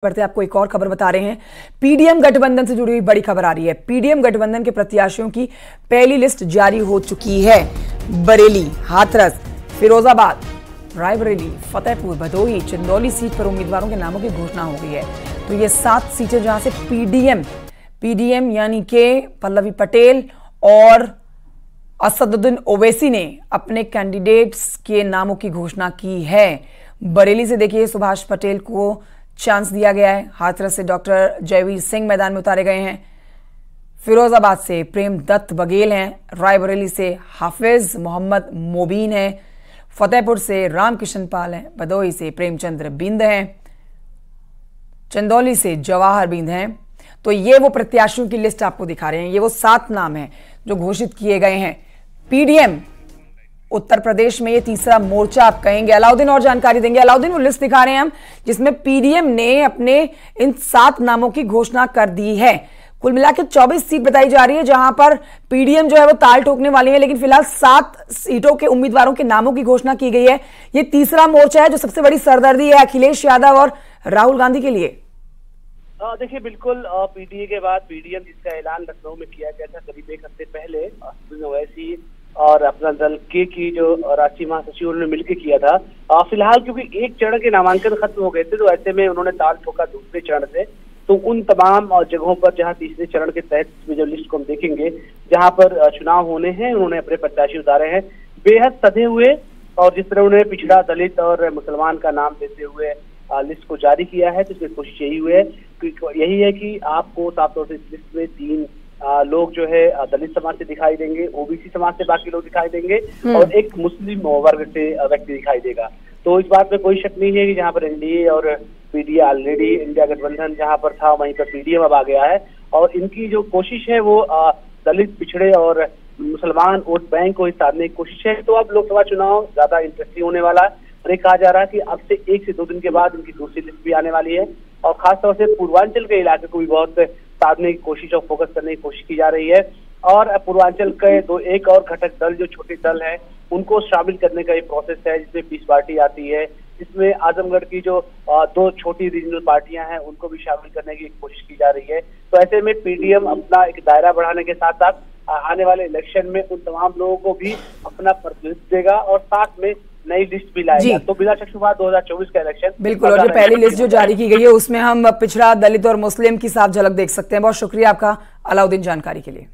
बढ़ते आपको एक और खबर बता रहे हैं। पीडीएम गठबंधन से जुड़ी हुई बड़ी खबर आ रही है। पीडीएम गठबंधन के प्रत्याशियों की पहली लिस्ट जारी हो चुकी है। बरेली, हाथरस, फिरोजाबाद, रायबरेली, फतेहपुर, भदोही, चंदौली सीट पर उम्मीदवारों के नामों की घोषणा हो गई है। तो ये 7 सीटें जहां से पीडीएम यानी के पल्लवी पटेल और असदुद्दीन ओवैसी ने अपने कैंडिडेट्स के नामों की घोषणा की है। बरेली से देखिए सुभाष पटेल को चांस दिया गया है। हाथरस से डॉक्टर जयवीर सिंह मैदान में उतारे गए हैं। फिरोजाबाद से प्रेम दत्त बघेल हैं। रायबरेली से हाफिज मोहम्मद मोबीन हैं। फतेहपुर से रामकिशन पाल हैं। भदोही से प्रेमचंद्र बिंद हैं। चंदौली से जवाहर बिंद हैं। तो ये वो प्रत्याशियों की लिस्ट आपको दिखा रहे हैं। ये वो 7 नाम हैं जो घोषित किए गए हैं। पीडीएम उत्तर प्रदेश में ये तीसरा मोर्चा आप कहेंगे। अलाउद्दीन और जानकारी देंगे। अलाउद्दीन, वो लिस्ट दिखा रहे हैं हम जिसमें पीडीएम ने अपने इन 7 नामों की घोषणा कर दी है। कुल मिलाकर 24 सीट बताई जा रही है जहां पर पीडीएम जो है वो ताल ठोकने वाली है, लेकिन फिलहाल 7 सीटों के उम्मीदवारों के नामों की घोषणा की गई है। ये तीसरा मोर्चा है जो सबसे बड़ी सरदर्दी है अखिलेश यादव और राहुल गांधी के लिए। देखिए, बिल्कुल पीडीए के बाद पीडीएम जिसका ऐलान लखनऊ में किया गया था करीब 1 हफ्ते पहले, ओवैसी और अपना दल के की जो राष्ट्रीय महासचिव उन्होंने मिलकर किया था। फिलहाल क्योंकि एक चरण के नामांकन खत्म हो गए थे, तो ऐसे में उन्होंने ताल ठोका दूसरे चरण से। तो उन तमाम जगहों पर जहां तीसरे चरण के तहत जो लिस्ट को हम देखेंगे, जहां पर चुनाव होने हैं, उन्होंने अपने प्रत्याशी उतारे हैं। बेहद सधे हुए और जिस तरह उन्होंने पिछड़ा, दलित और मुसलमान का नाम देते हुए लिस्ट को जारी किया है, तो इसमें कोशिश यही है कि आपको साफ तौर से इस लिस्ट में 3 लोग जो है दलित समाज से दिखाई देंगे, ओबीसी समाज से बाकी लोग दिखाई देंगे और एक मुस्लिम वर्ग से व्यक्ति दिखाई देगा। तो इस बात में कोई शक नहीं है कि जहां पर एनडीए और पीडीए ऑलरेडी इंडिया गठबंधन जहां पर था, वहीं पर पीडीएम अब आ गया है। और इनकी जो कोशिश है वो दलित, पिछड़े और मुसलमान वोट बैंक को साधने की कोशिश है। तो अब लोकसभा चुनाव ज्यादा इंटरेस्टिंग होने वाला है और ये कहा जा रहा है कि अब से 1 से 2 दिन के बाद इनकी दूसरी लिस्ट भी आने वाली है। और खासतौर से पूर्वांचल के इलाके को भी बहुत साधने की कोशिश और फोकस करने की कोशिश की जा रही है। और पूर्वांचल के एक और घटक दल जो छोटे दल हैं, उनको शामिल करने का ये प्रोसेस है, जिसमें पीस पार्टी आती है। इसमें आजमगढ़ की जो 2 छोटी रीजनल पार्टियां हैं, उनको भी शामिल करने की कोशिश की जा रही है। तो ऐसे में पीडीएम अपना एक दायरा बढ़ाने के साथ साथ आने वाले इलेक्शन में उन तमाम लोगों को भी अपना प्रतिनिधित्व देगा और साथ में नई लिस्ट भी लाएगा। तो बिना शक शुबा 2024 का इलेक्शन बिल्कुल। और जो पहली लिस्ट जो जारी की गई है उसमें हम पिछड़ा, दलित और मुस्लिम की साफ झलक देख सकते हैं। बहुत शुक्रिया आपका अलाउद्दीन जानकारी के लिए।